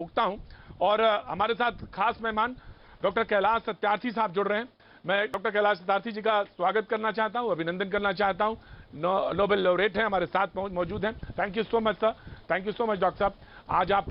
उगता हूं और हमारे साथ खास मेहमान डॉक्टर कैलाश सत्यार्थी साहब जुड़ रहे हैं। मैं डॉक्टर कैलाश सत्यार्थी जी का स्वागत करना चाहता हूं, अभिनंदन करना चाहता हूं। नोबेल लॉरेट हैं, हमारे साथ मौजूद हैं। Thank you so much sir, thank you so much doctor साहब। आज आप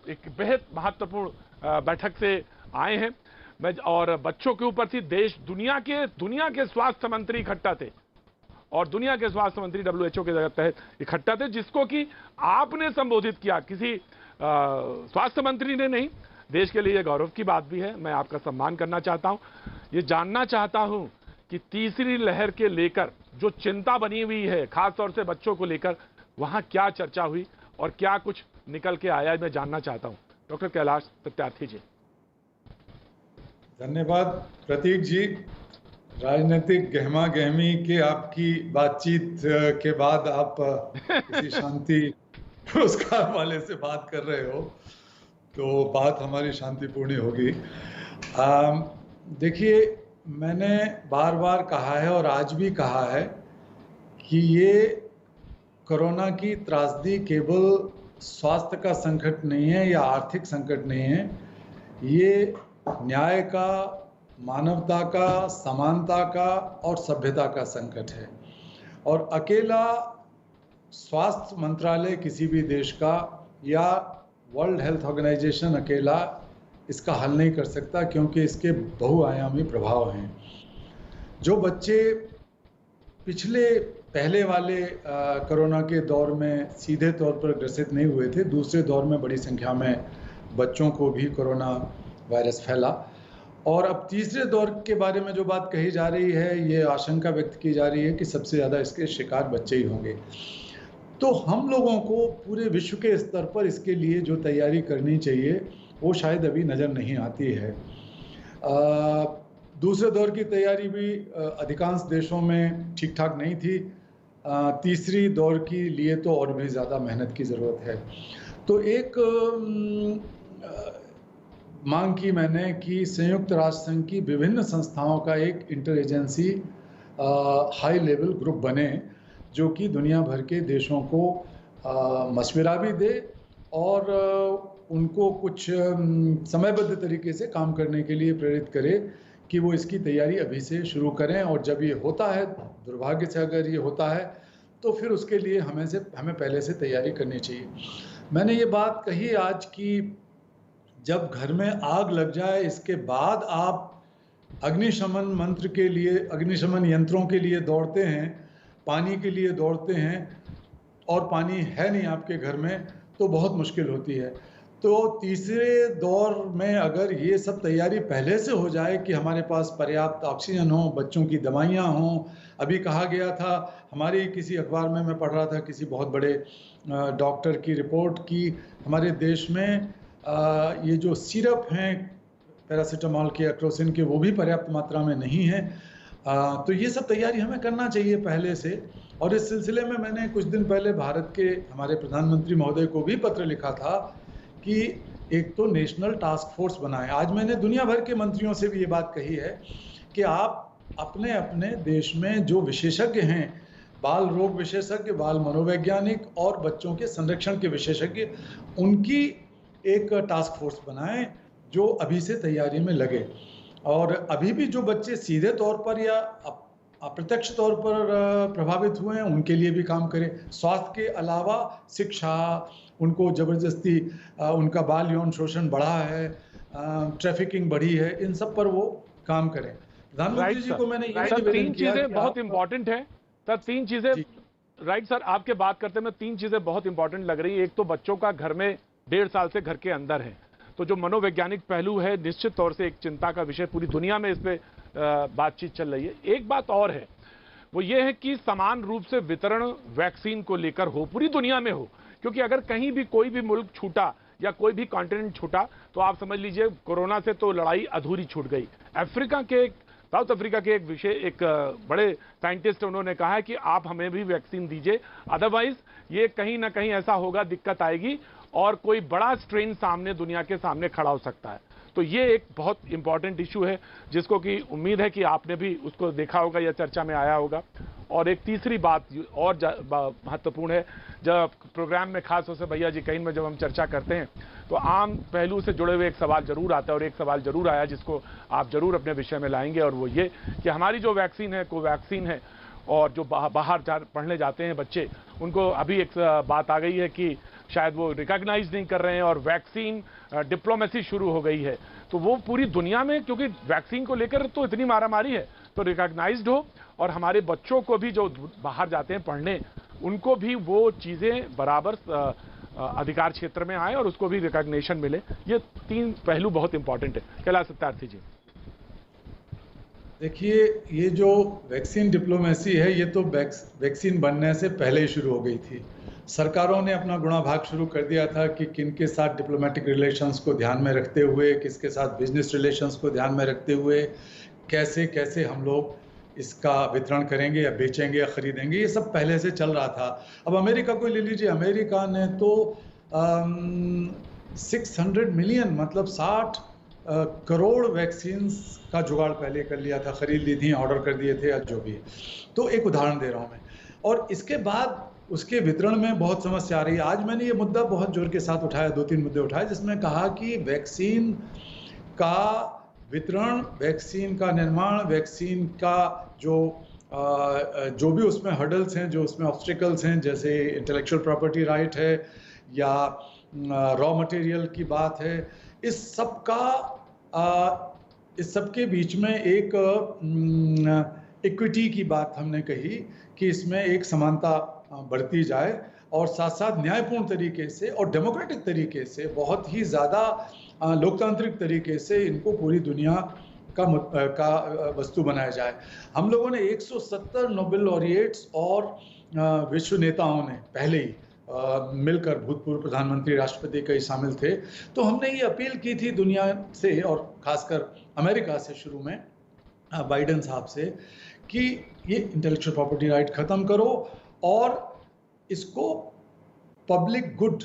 एक बेहद महत्वपूर्ण बैठक से आए हैं। मैं और बच्चों के ऊपर थी, देश दुनिया के स्वास्थ्य मंत्री इकट्ठा थे और दुनिया के स्वास्थ्य मंत्री WHO के तहत इकट्ठा थे, जिसको कि आपने संबोधित किया। किसी स्वास्थ्य मंत्री ने नहीं। देश के लिए यह गौरव की बात भी है। मैं आपका सम्मान करना चाहता हूं। ये जानना चाहता हूं कि तीसरी लहर के लेकर जो चिंता बनी हुई है, खासतौर से बच्चों को लेकर, वहां क्या चर्चा हुई और क्या कुछ निकल के आया, मैं जानना चाहता हूं। डॉक्टर कैलाश सत्यार्थी जी। धन्यवाद प्रतीक जी। राजनीतिक गहमा गहमी के आपकी बातचीत के बाद आप किसी शांति पुरस्कार वाले से बात कर रहे हो, तो बात हमारी शांतिपूर्ण होगी। देखिए, मैंने बार बार कहा है और आज भी कहा है कि ये कोरोना की त्रासदी केवल स्वास्थ्य का संकट नहीं है या आर्थिक संकट नहीं है। ये न्याय का, मानवता का, समानता का और सभ्यता का संकट है। और अकेला स्वास्थ्य मंत्रालय किसी भी देश का या वर्ल्ड हेल्थ ऑर्गेनाइजेशन अकेला इसका हल नहीं कर सकता, क्योंकि इसके बहुआयामी प्रभाव हैं। जो बच्चे पहले वाले कोरोना के दौर में सीधे तौर पर ग्रसित नहीं हुए थे, दूसरे दौर में बड़ी संख्या में बच्चों को भी कोरोना वायरस फैला। और अब तीसरे दौर के बारे में जो बात कही जा रही है, ये आशंका व्यक्त की जा रही है कि सबसे ज़्यादा इसके शिकार बच्चे ही होंगे। तो हम लोगों को पूरे विश्व के स्तर पर इसके लिए जो तैयारी करनी चाहिए वो शायद अभी नज़र नहीं आती है। दूसरे दौर की तैयारी भी अधिकांश देशों में ठीक ठाक नहीं थी। तीसरी दौर के लिए तो और भी ज़्यादा मेहनत की ज़रूरत है। तो एक मांग की मैंने कि संयुक्त राष्ट्र संघ की विभिन्न संस्थाओं का एक inter agency high level group बने, जो कि दुनिया भर के देशों को मशवरा भी दे और उनको कुछ समयबद्ध तरीके से काम करने के लिए प्रेरित करे कि वो इसकी तैयारी अभी से शुरू करें। और जब ये होता है, दुर्भाग्य से अगर ये होता है, तो फिर उसके लिए हमें पहले से तैयारी करनी चाहिए। मैंने ये बात कही आज कि जब घर में आग लग जाए, इसके बाद आप अग्निशमन यंत्रों के लिए दौड़ते हैं, पानी के लिए दौड़ते हैं, और पानी है नहीं आपके घर में, तो बहुत मुश्किल होती है। तो तीसरे दौर में अगर ये सब तैयारी पहले से हो जाए कि हमारे पास पर्याप्त ऑक्सीजन हो, बच्चों की दवाइयाँ हों। अभी कहा गया था, हमारी किसी अखबार में मैं पढ़ रहा था, किसी बहुत बड़े डॉक्टर की रिपोर्ट की हमारे देश में ये जो सिरप हैं पैरासीटामोल के, एक्रोसिन के, वो भी पर्याप्त मात्रा में नहीं है। तो ये सब तैयारी हमें करना चाहिए पहले से। और इस सिलसिले में मैंने कुछ दिन पहले भारत के हमारे प्रधानमंत्री महोदय को भी पत्र लिखा था कि एक तो नेशनल टास्क फोर्स बनाएं। आज मैंने दुनिया भर के मंत्रियों से भी ये बात कही है कि आप अपने अपने देश में जो विशेषज्ञ हैं, बाल रोग विशेषज्ञ, बाल मनोवैज्ञानिक और बच्चों के संरक्षण के विशेषज्ञ, उनकी एक टास्क फोर्स बनाएं जो अभी से तैयारी में लगे। और अभी भी जो बच्चे सीधे तौर पर या अप्रत्यक्ष तौर पर प्रभावित हुए हैं, उनके लिए भी काम करें। स्वास्थ्य के अलावा शिक्षा, उनको ज़बरदस्ती उनका बाल यौन शोषण बढ़ा है, ट्रैफिकिंग बढ़ी है, इन सब पर वो काम करें। प्रधानमंत्री जी को मैंने ये निवेदन तीन किया चीजें बहुत इंपॉर्टेंट है सर। तीन चीजें, राइट सर, आपके बात करते में तीन चीजें बहुत इंपॉर्टेंट लग रही है। एक तो बच्चों का घर में 1.5 साल से घर के अंदर है, तो जो मनोवैज्ञानिक पहलू है, निश्चित तौर से एक चिंता का विषय, पूरी दुनिया में इस पे बातचीत चल रही है। एक बात और है, वो ये है कि समान रूप से वितरण वैक्सीन को लेकर हो, पूरी दुनिया में हो। क्योंकि अगर कहीं भी कोई भी मुल्क छूटा या कोई भी कॉन्टिनेंट छूटा, तो आप समझ लीजिए कोरोना से तो लड़ाई अधूरी छूट गई। साउथ अफ्रीका के एक बड़े साइंटिस्ट, उन्होंने कहा है कि आप हमें भी वैक्सीन दीजिए, अदरवाइज ये कहीं ना कहीं ऐसा होगा, दिक्कत आएगी और कोई बड़ा स्ट्रेन दुनिया के सामने खड़ा हो सकता है। तो ये एक बहुत इंपॉर्टेंट इशू है, जिसको कि उम्मीद है कि आपने भी उसको देखा होगा या चर्चा में आया होगा। और एक तीसरी बात और महत्वपूर्ण है, जब प्रोग्राम में खास तौर से भैया जी कहीं में जब हम चर्चा करते हैं तो आम पहलू से जुड़े हुए एक सवाल जरूर आता है, और एक सवाल जरूर आया जिसको आप जरूर अपने विषय में लाएंगे, और वो ये कि हमारी जो वैक्सीन है, कोवैक्सीन है, और जो बाहर पढ़ने जाते हैं बच्चे, उनको अभी एक बात आ गई है कि शायद वो रिकॉग्नाइज नहीं कर रहे हैं, और वैक्सीन डिप्लोमेसी शुरू हो गई है। तो वो पूरी दुनिया में, क्योंकि वैक्सीन को लेकर तो इतनी मारामारी है, तो रिकॉग्नाइज्ड हो, और हमारे बच्चों को भी जो बाहर जाते हैं पढ़ने, उनको भी वो चीज़ें बराबर अधिकार क्षेत्र में आए और उसको भी रिकॉग्निशन मिले। ये तीन पहलू बहुत इंपॉर्टेंट है। कैलाश सत्यार्थी जी, देखिए, ये जो वैक्सीन डिप्लोमेसी है, ये तो वैक्सीन बनने से पहले ही शुरू हो गई थी। सरकारों ने अपना गुणा भाग शुरू कर दिया था कि किन के साथ डिप्लोमेटिक रिलेशंस को ध्यान में रखते हुए, किसके साथ बिजनेस रिलेशंस को ध्यान में रखते हुए कैसे कैसे हम लोग इसका वितरण करेंगे या बेचेंगे या खरीदेंगे, ये सब पहले से चल रहा था। अब अमेरिका को ले लीजिए, अमेरिका ने तो 600 मिलियन मतलब 60 करोड़ वैक्सीन का जुगाड़ पहले कर लिया था, खरीद ली थी, ऑर्डर कर दिए थे या जो भी। तो एक उदाहरण दे रहा हूँ मैं। और इसके बाद उसके वितरण में बहुत समस्या आ रही है। आज मैंने ये मुद्दा बहुत जोर के साथ उठाया, 2-3 मुद्दे उठाए, जिसमें कहा कि वैक्सीन का वितरण, वैक्सीन का निर्माण, वैक्सीन का जो भी उसमें हर्डल्स हैं, जो उसमें ऑब्स्टिकल्स हैं, जैसे इंटेलेक्चुअल प्रॉपर्टी राइट है या रॉ मटेरियल की बात है, इस सब के बीच में एक इक्विटी की बात हमने कही कि इसमें एक समानता बढ़ती जाए, और साथ साथ न्यायपूर्ण तरीके से और डेमोक्रेटिक तरीके से, बहुत ही ज़्यादा लोकतांत्रिक तरीके से इनको पूरी दुनिया का वस्तु बनाया जाए। हम लोगों ने 170 नोबेल लॉरिएट्स और विश्व नेताओं ने पहले ही मिलकर, भूतपूर्व प्रधानमंत्री, राष्ट्रपति कई शामिल थे, तो हमने ये अपील की थी दुनिया से, और खासकर अमेरिका से शुरू में, बाइडेन साहब से, कि ये इंटेलेक्चुअल प्रॉपर्टी राइट ख़त्म करो और इसको पब्लिक गुड,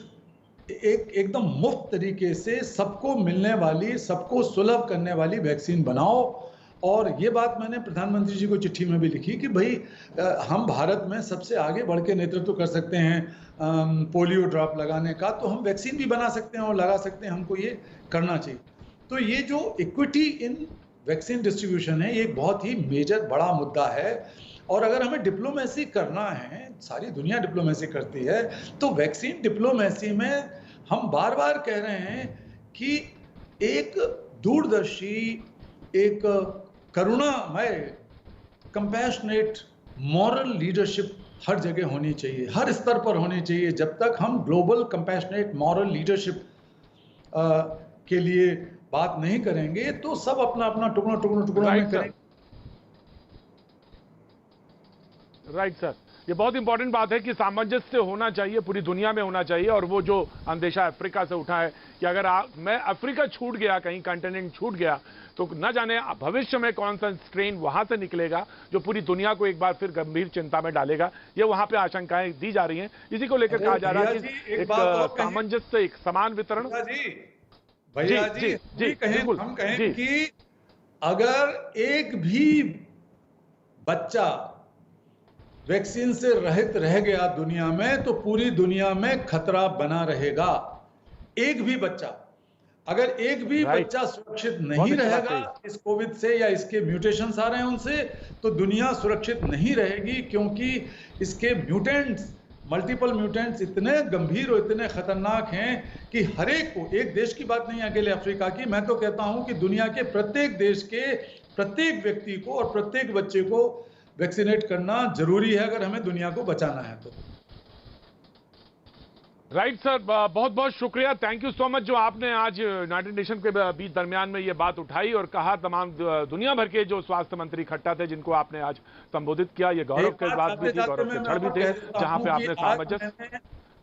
एकदम मुफ्त तरीके से सबको मिलने वाली, सबको सुलभ करने वाली वैक्सीन बनाओ। और ये बात मैंने प्रधानमंत्री जी को चिट्ठी में भी लिखी कि भाई, हम भारत में सबसे आगे बढ़ के नेतृत्व कर सकते हैं पोलियो ड्रॉप लगाने का, तो हम वैक्सीन भी बना सकते हैं और लगा सकते हैं, हमको ये करना चाहिए। तो ये जो इक्विटी इन वैक्सीन डिस्ट्रीब्यूशन है, ये एक बहुत ही मेजर बड़ा मुद्दा है। और अगर हमें डिप्लोमेसी करना है, सारी दुनिया डिप्लोमेसी करती है, तो वैक्सीन डिप्लोमेसी में हम बार बार कह रहे हैं कि एक दूरदर्शी, एक करुणामय, कंपैशनेट, मॉरल लीडरशिप हर जगह होनी चाहिए, हर स्तर पर होनी चाहिए। जब तक हम ग्लोबल कंपैशनेट मॉरल लीडरशिप के लिए बात नहीं करेंगे, तो सब अपना अपना टुकड़ा में करेंगे। राइट सर, ये बहुत इंपॉर्टेंट बात है कि सामंजस्य होना चाहिए, पूरी दुनिया में होना चाहिए। और वो जो अंदेशा अफ्रीका से उठा है कि अगर मैं अफ्रीका छूट गया, कहीं कंटिनेंट छूट गया, तो न जाने भविष्य में कौन सा स्ट्रेन वहां से निकलेगा जो पूरी दुनिया को एक बार फिर गंभीर चिंता में डालेगा। ये वहां पे आशंकाएं दी जा रही हैं। इसी को लेकर कहा जा रहा है कि एक सामंजस्य, एक समान वितरण। भैया जी, हम कहें कि अगर एक भी बच्चा वैक्सीन से रहित रह गया दुनिया में, तो पूरी दुनिया में खतरा बना रहेगा। एक भी बच्चा, अगर एक भी बच्चा सुरक्षित नहीं रहेगा इस कोविड से या इसके म्यूटेशंस आ रहे हैं उनसे, तो दुनिया सुरक्षित नहीं रहेगी, क्योंकि इसके म्यूटेंट्स, मल्टीपल म्यूटेंट्स इतने गंभीर और इतने खतरनाक हैं कि हर एक को, एक देश की बात नहीं अकेले अफ्रीका की, मैं तो कहता हूं कि दुनिया के प्रत्येक देश के प्रत्येक व्यक्ति को और प्रत्येक बच्चे को वैक्सीनेट करना जरूरी है, अगर हमें दुनिया को बचाना है तो। राइट सर, बहुत बहुत शुक्रिया, थैंक यू सो मच, जो आपने आज यूनाइटेड नेशन के बीच दरमियान में ये बात उठाई और कहा। तमाम दुनिया भर के जो स्वास्थ्य मंत्री इकट्ठा थे, जिनको आपने आज संबोधित किया, ये गौरव की बात भी थी, गौरव के क्षण भी थे, जहां पे आपने सामंजस्य।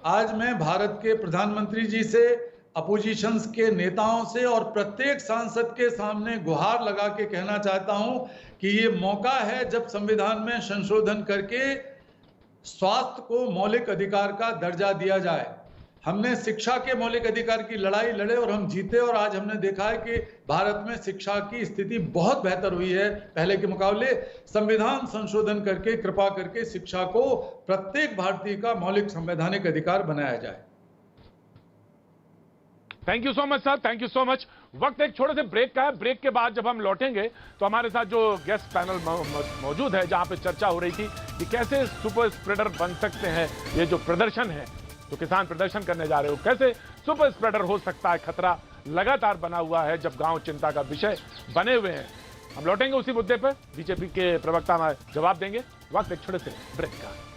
आज मैं भारत के प्रधानमंत्री जी से, अपोजिशंस के नेताओं से और प्रत्येक सांसद के सामने गुहार लगा के कहना चाहता हूं कि ये मौका है जब संविधान में संशोधन करके स्वास्थ्य को मौलिक अधिकार का दर्जा दिया जाए। हमने शिक्षा के मौलिक अधिकार की लड़ाई लड़े और हम जीते, और आज हमने देखा है कि भारत में शिक्षा की स्थिति बहुत बेहतर हुई है पहले के मुकाबले। संविधान संशोधन करके, कृपा करके शिक्षा को प्रत्येक भारतीय का मौलिक संवैधानिक अधिकार बनाया जाए। Thank you so much sir, thank you so much. वक्त एक छोटे से ब्रेक का है। ब्रेक के बाद जब हम लौटेंगे तो हमारे साथ जो गेस्ट पैनल मौजूद है, जहां पे चर्चा हो रही थी कि कैसे सुपर स्प्रेडर बन सकते हैं, ये जो प्रदर्शन है, जो किसान प्रदर्शन करने जा रहे हो, कैसे सुपर स्प्रेडर हो सकता है, खतरा लगातार बना हुआ है जब गांव चिंता का विषय बने हुए हैं। हम लौटेंगे उसी मुद्दे पर, बीजेपी के प्रवक्ता जवाब देंगे। वक्त एक छोटे से ब्रेक का।